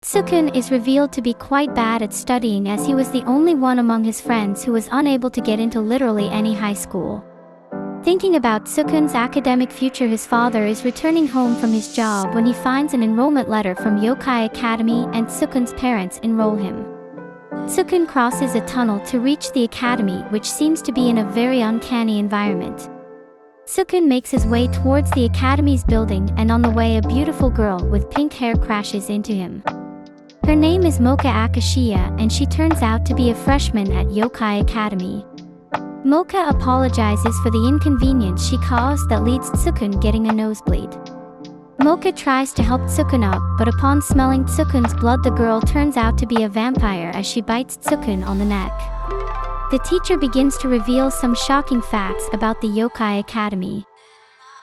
Tsukun is revealed to be quite bad at studying, as he was the only one among his friends who was unable to get into literally any high school. Thinking about Tsukun's academic future, his father is returning home from his job when he finds an enrollment letter from Yokai Academy, and Tsukun's parents enroll him. Tsukun crosses a tunnel to reach the academy, which seems to be in a very uncanny environment. Tsukun makes his way towards the academy's building, and on the way a beautiful girl with pink hair crashes into him. Her name is Mocha Akashiya, and she turns out to be a freshman at Yokai Academy. Mocha apologizes for the inconvenience she caused that leads Tsukun getting a nosebleed. Mocha tries to help Tsukun up, but upon smelling Tsukun's blood, the girl turns out to be a vampire as she bites Tsukun on the neck. The teacher begins to reveal some shocking facts about the Yokai Academy.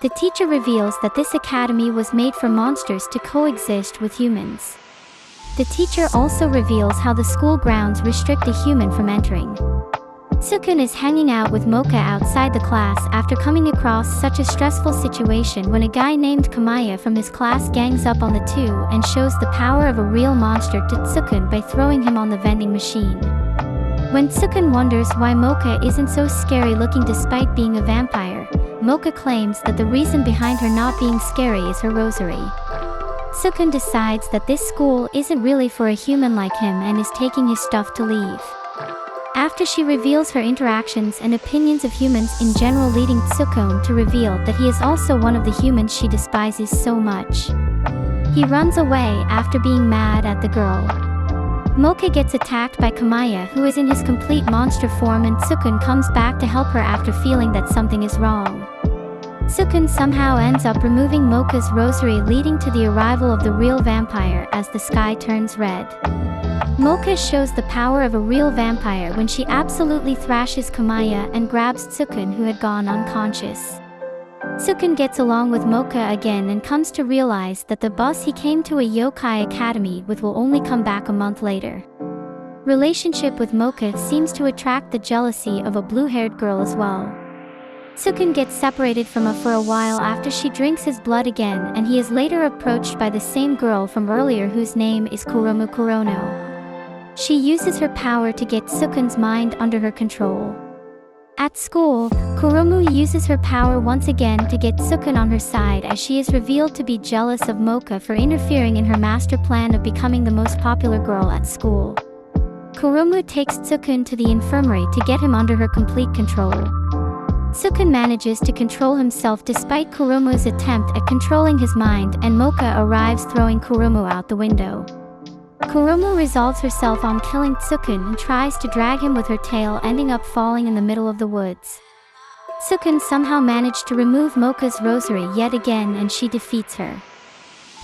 The teacher reveals that this academy was made for monsters to coexist with humans. The teacher also reveals how the school grounds restrict a human from entering. Tsukun is hanging out with Mocha outside the class after coming across such a stressful situation when a guy named Kamaya from his class gangs up on the two and shows the power of a real monster to Tsukun by throwing him on the vending machine. When Tsukun wonders why Mocha isn't so scary looking despite being a vampire, Mocha claims that the reason behind her not being scary is her rosary. Tsukun decides that this school isn't really for a human like him and is taking his stuff to leave. After she reveals her interactions and opinions of humans in general, leading Tsukun to reveal that he is also one of the humans she despises so much. He runs away after being mad at the girl. Mocha gets attacked by Kamaya, who is in his complete monster form, and Tsukun comes back to help her after feeling that something is wrong. Tsukun somehow ends up removing Mocha's rosary, leading to the arrival of the real vampire as the sky turns red. Mocha shows the power of a real vampire when she absolutely thrashes Kamaya and grabs Tsukun, who had gone unconscious. Tsukun gets along with Mocha again and comes to realize that the bus he came to a Yokai Academy with will only come back a month later. Relationship with Mocha seems to attract the jealousy of a blue-haired girl as well. Tsukun gets separated from her for a while after she drinks his blood again, and he is later approached by the same girl from earlier whose name is Kuromu Kurono. She uses her power to get Tsukun's mind under her control. At school, Kuromu uses her power once again to get Tsukun on her side, as she is revealed to be jealous of Mocha for interfering in her master plan of becoming the most popular girl at school. Kuromu takes Tsukun to the infirmary to get him under her complete control. Tsukun manages to control himself despite Kuromu's attempt at controlling his mind, and Mocha arrives, throwing Kuromu out the window. Kuromu resolves herself on killing Tsukun and tries to drag him with her tail, ending up falling in the middle of the woods. Tsukun somehow managed to remove Mocha's rosary yet again, and she defeats her.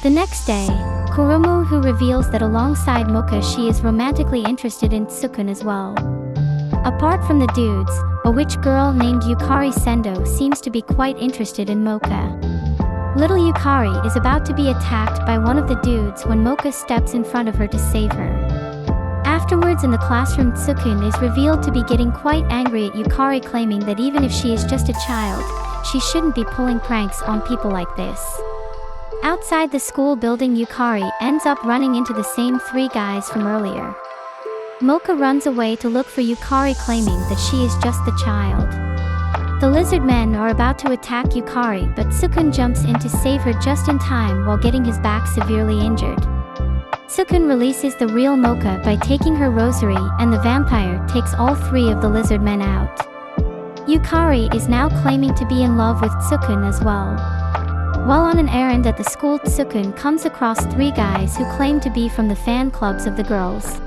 The next day, Kuromu who reveals that alongside Mocha she is romantically interested in Tsukun as well. Apart from the dudes, a witch girl named Yukari Sendo seems to be quite interested in Mocha. Little Yukari is about to be attacked by one of the dudes when Mocha steps in front of her to save her. Afterwards in the classroom, Tsukun is revealed to be getting quite angry at Yukari, claiming that even if she is just a child, she shouldn't be pulling pranks on people like this. Outside the school building, Yukari ends up running into the same three guys from earlier. Mocha runs away to look for Yukari, claiming that she is just the child. The lizard men are about to attack Yukari, but Tsukun jumps in to save her just in time while getting his back severely injured. Tsukun releases the real Mocha by taking her rosary, and the vampire takes all three of the lizard men out. Yukari is now claiming to be in love with Tsukun as well. While on an errand at the school, Tsukun comes across three guys who claim to be from the fan clubs of the girls.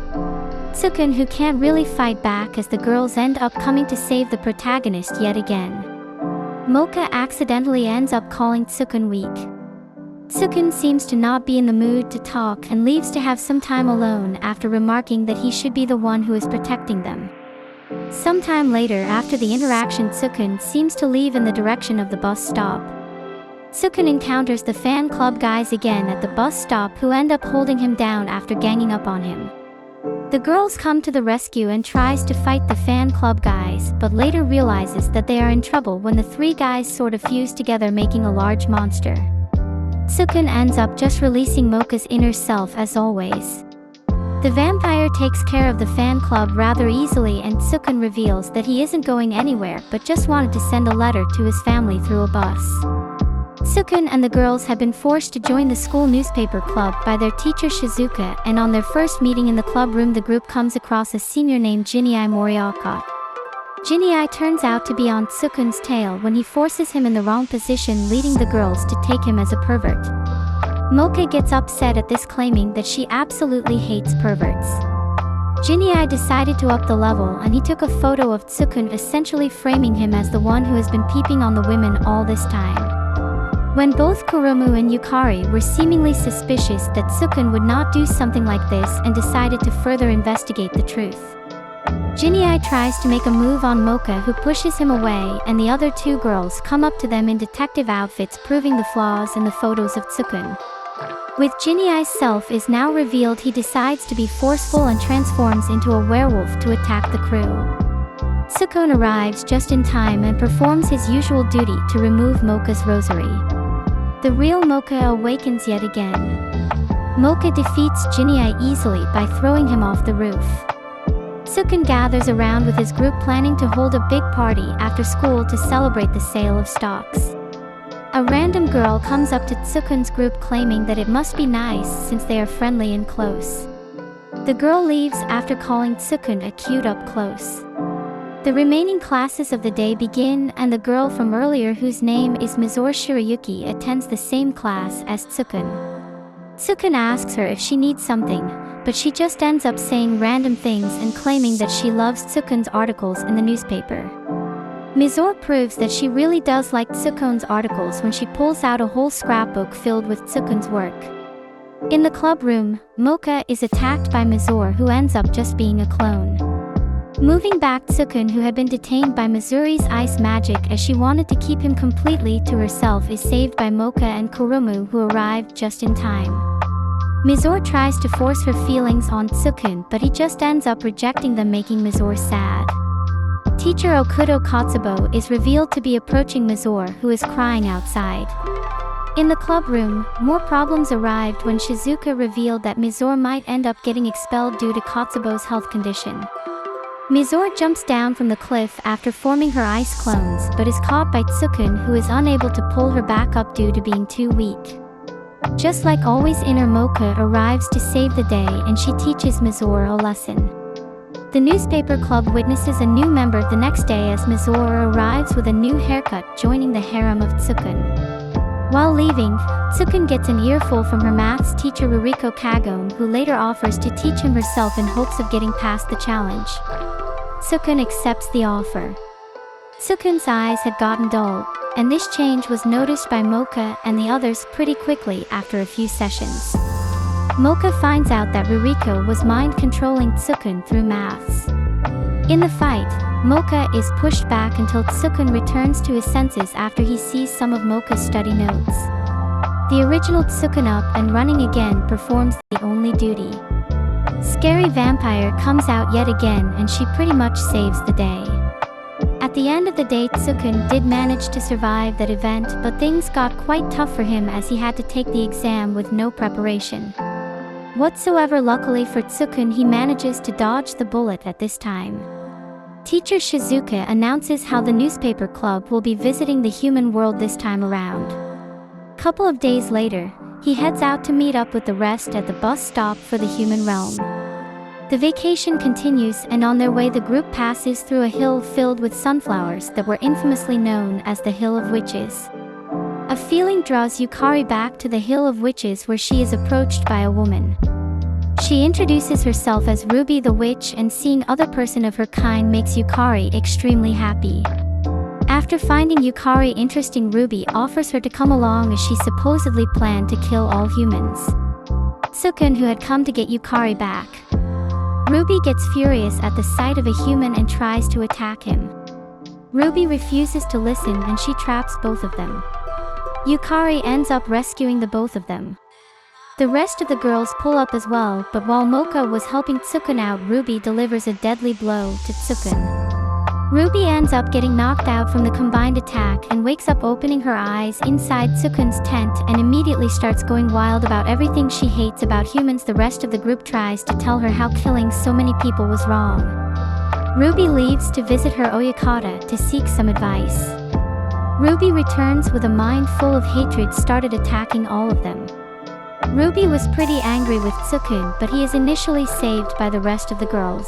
Tsukun, who can't really fight back as the girls end up coming to save the protagonist yet again. Mocha accidentally ends up calling Tsukun weak. Tsukun seems to not be in the mood to talk and leaves to have some time alone after remarking that he should be the one who is protecting them. Sometime later, after the interaction, Tsukun seems to leave in the direction of the bus stop. Tsukun encounters the fan club guys again at the bus stop, who end up holding him down after ganging up on him. The girls come to the rescue and tries to fight the fan club guys, but later realizes that they are in trouble when the three guys sort of fuse together, making a large monster. Sukun ends up just releasing Mocha's inner self as always. The vampire takes care of the fan club rather easily, and Sukun reveals that he isn't going anywhere but just wanted to send a letter to his family through a bus. Sukun and the girls have been forced to join the school newspaper club by their teacher Shizuka, and on their first meeting in the club room the group comes across a senior named Jinei Morioka. Jinei turns out to be on Sukun's tail when he forces him in the wrong position, leading the girls to take him as a pervert. Mocha gets upset at this, claiming that she absolutely hates perverts. Jinei decided to up the level, and he took a photo of Sukun, essentially framing him as the one who has been peeping on the women all this time. When both Kurumu and Yukari were seemingly suspicious that Sukun would not do something like this and decided to further investigate the truth. Jinei tries to make a move on Mocha, who pushes him away, and the other two girls come up to them in detective outfits, proving the flaws in the photos of Sukun. With Jinei's self is now revealed, he decides to be forceful and transforms into a werewolf to attack the crew. Sukun arrives just in time and performs his usual duty to remove Mocha's rosary. The real Mocha awakens yet again. Mocha defeats Jinei easily by throwing him off the roof. Sukun gathers around with his group, planning to hold a big party after school to celebrate the sale of stocks. A random girl comes up to Tsukun's group, claiming that it must be nice since they are friendly and close. The girl leaves after calling Tsukun a cute up close. The remaining classes of the day begin, and the girl from earlier, whose name is Mizore Shirayuki, attends the same class as Tsukun. Tsukun asks her if she needs something, but she just ends up saying random things and claiming that she loves Tsukun's articles in the newspaper. Mizore proves that she really does like Tsukun's articles when she pulls out a whole scrapbook filled with Tsukun's work. In the club room, Mocha is attacked by Mizore, who ends up just being a clone. Moving back, Tsukun, who had been detained by Mizure's ice magic as she wanted to keep him completely to herself, is saved by Mocha and Kurumu, who arrived just in time. Mizore tries to force her feelings on Tsukun, but he just ends up rejecting them, making Mizore sad. Teacher Okudo Katsubo is revealed to be approaching Mizore, who is crying outside. In the club room, more problems arrived when Shizuka revealed that Mizore might end up getting expelled due to Katsubo's health condition. Mizore jumps down from the cliff after forming her ice clones, but is caught by Tsukun, who is unable to pull her back up due to being too weak. Just like always, Inner Mocha arrives to save the day, and she teaches Mizore a lesson. The newspaper club witnesses a new member the next day as Mizore arrives with a new haircut, joining the harem of Tsukun. While leaving, Tsukun gets an earful from her maths teacher Ruriko Kagome, who later offers to teach him herself in hopes of getting past the challenge. Tsukun accepts the offer. Tsukun's eyes had gotten dull, and this change was noticed by Mocha and the others pretty quickly after a few sessions. Mocha finds out that Ruriko was mind-controlling Tsukun through maths. In the fight, Mocha is pushed back until Tsukun returns to his senses after he sees some of Mocha's study notes. The original Tsukun, up and running again, performs the only duty. Scary Vampire comes out yet again, and she pretty much saves the day. At the end of the day, Tsukun did manage to survive that event, but things got quite tough for him as he had to take the exam with no preparation whatsoever. Luckily for Tsukun, he manages to dodge the bullet at this time. Teacher Shizuka announces how the newspaper club will be visiting the human world this time around. Couple of days later, he heads out to meet up with the rest at the bus stop for the human realm. The vacation continues, and on their way the group passes through a hill filled with sunflowers that were infamously known as the Hill of Witches. A feeling draws Yukari back to the Hill of Witches, where she is approached by a woman. She introduces herself as Ruby the Witch, and seeing other person of her kind makes Yukari extremely happy. After finding Yukari interesting, Ruby offers her to come along as she supposedly planned to kill all humans. Tsukun, who had come to get Yukari back. Ruby gets furious at the sight of a human and tries to attack him. Ruby refuses to listen, and she traps both of them. Yukari ends up rescuing the both of them. The rest of the girls pull up as well, but while Mocha was helping Tsukun out, Ruby delivers a deadly blow to Tsukun. Ruby ends up getting knocked out from the combined attack and wakes up opening her eyes inside Sukun's tent and immediately starts going wild about everything she hates about humans. The rest of the group tries to tell her how killing so many people was wrong. Ruby leaves to visit her Oyakata to seek some advice. Ruby returns with a mind full of hatred, started attacking all of them. Ruby was pretty angry with Sukun, but he is initially saved by the rest of the girls.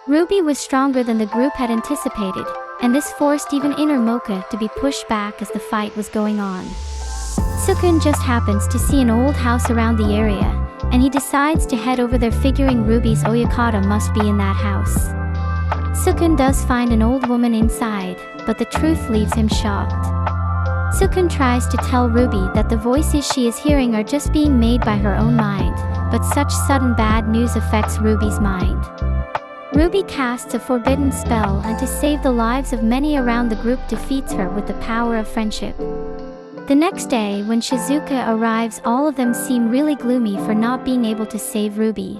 Ruby was stronger than the group had anticipated, and this forced even inner Mocha to be pushed back as the fight was going on. Sukun just happens to see an old house around the area, and he decides to head over there, figuring Ruby's Oyakata must be in that house. Sukun does find an old woman inside, but the truth leaves him shocked. Sukun tries to tell Ruby that the voices she is hearing are just being made by her own mind, but such sudden bad news affects Ruby's mind. Ruby casts a forbidden spell and to save the lives of many around the group defeats her with the power of friendship. The next day when Shizuka arrives, all of them seem really gloomy for not being able to save Ruby.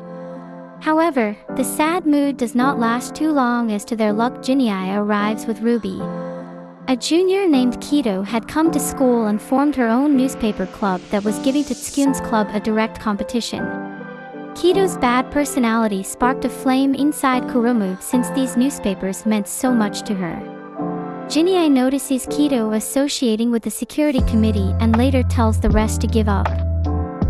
However, the sad mood does not last too long, as to their luck Jinai arrives with Ruby. A junior named Kido had come to school and formed her own newspaper club that was giving Tsukun's club a direct competition. Kido's bad personality sparked a flame inside Kurumu since these newspapers meant so much to her. Jinai notices Kido associating with the security committee and later tells the rest to give up.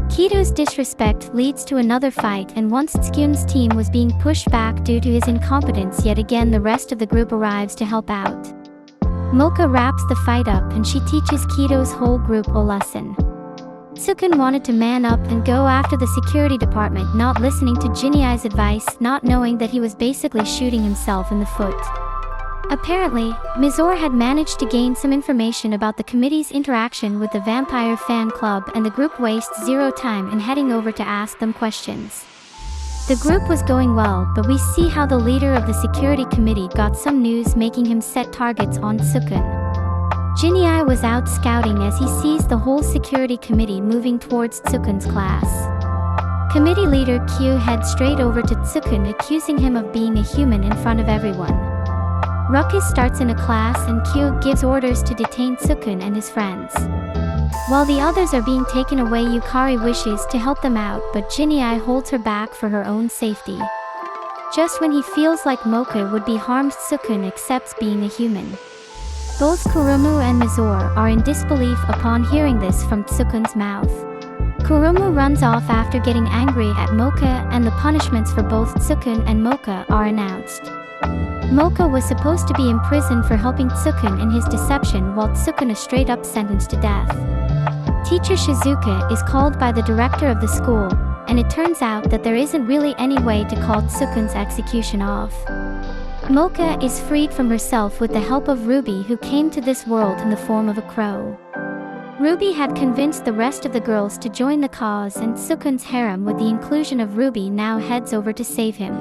Kido's disrespect leads to another fight, and once Tsukun's team was being pushed back due to his incompetence, yet again the rest of the group arrives to help out. Mocha wraps the fight up and she teaches Kido's whole group a lesson. Sukun wanted to man up and go after the security department, not listening to Jinai's advice, not knowing that he was basically shooting himself in the foot. Apparently, Mizore had managed to gain some information about the committee's interaction with the vampire fan club, and the group wastes zero time in heading over to ask them questions. The group was going well, but we see how the leader of the security committee got some news making him set targets on Sukun. Jinai was out scouting as he sees the whole security committee moving towards Tsukun's class. Committee leader Kyu heads straight over to Tsukun, accusing him of being a human in front of everyone. Ruckus starts in a class and Kyu gives orders to detain Tsukun and his friends. While the others are being taken away, Yukari wishes to help them out, but Jinai holds her back for her own safety. Just when he feels like Mocha would be harmed, Tsukun accepts being a human. Both Kurumu and Mizore are in disbelief upon hearing this from Tsukun's mouth. Kurumu runs off after getting angry at Mocha, and the punishments for both Tsukun and Mocha are announced. Mocha was supposed to be imprisoned for helping Tsukun in his deception, while Tsukun is straight up sentenced to death. Teacher Shizuka is called by the director of the school, and it turns out that there isn't really any way to call Tsukun's execution off. Mocha is freed from herself with the help of Ruby, who came to this world in the form of a crow. Ruby had convinced the rest of the girls to join the cause, and Tsukun's harem, with the inclusion of Ruby, now heads over to save him.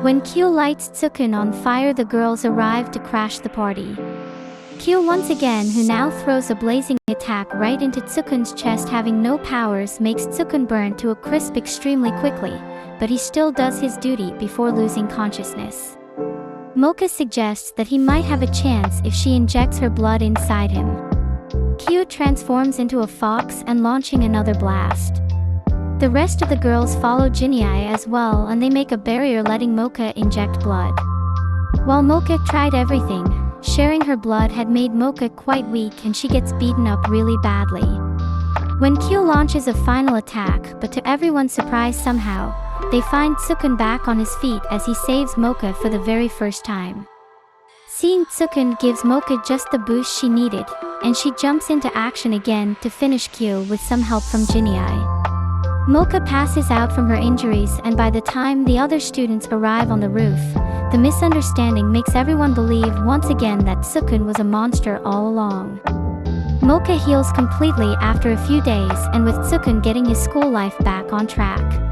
When Kyu lights Tsukun on fire, the girls arrive to crash the party. Kyu once again, who now throws a blazing attack right into Tsukun's chest, having no powers, makes Tsukun burn to a crisp extremely quickly, but he still does his duty before losing consciousness. Mocha suggests that he might have a chance if she injects her blood inside him. Kyu transforms into a fox and launching another blast. The rest of the girls follow Jinai as well, and they make a barrier letting Mocha inject blood. While Mocha tried everything, sharing her blood had made Mocha quite weak and she gets beaten up really badly. When Kyu launches a final attack, but to everyone's surprise somehow, they find Tsukun back on his feet as he saves Mocha for the very first time. Seeing Tsukun gives Mocha just the boost she needed, and she jumps into action again to finish Kyu with some help from Jinai. Mocha passes out from her injuries, and by the time the other students arrive on the roof, the misunderstanding makes everyone believe once again that Tsukun was a monster all along. Mocha heals completely after a few days, and with Tsukun getting his school life back on track.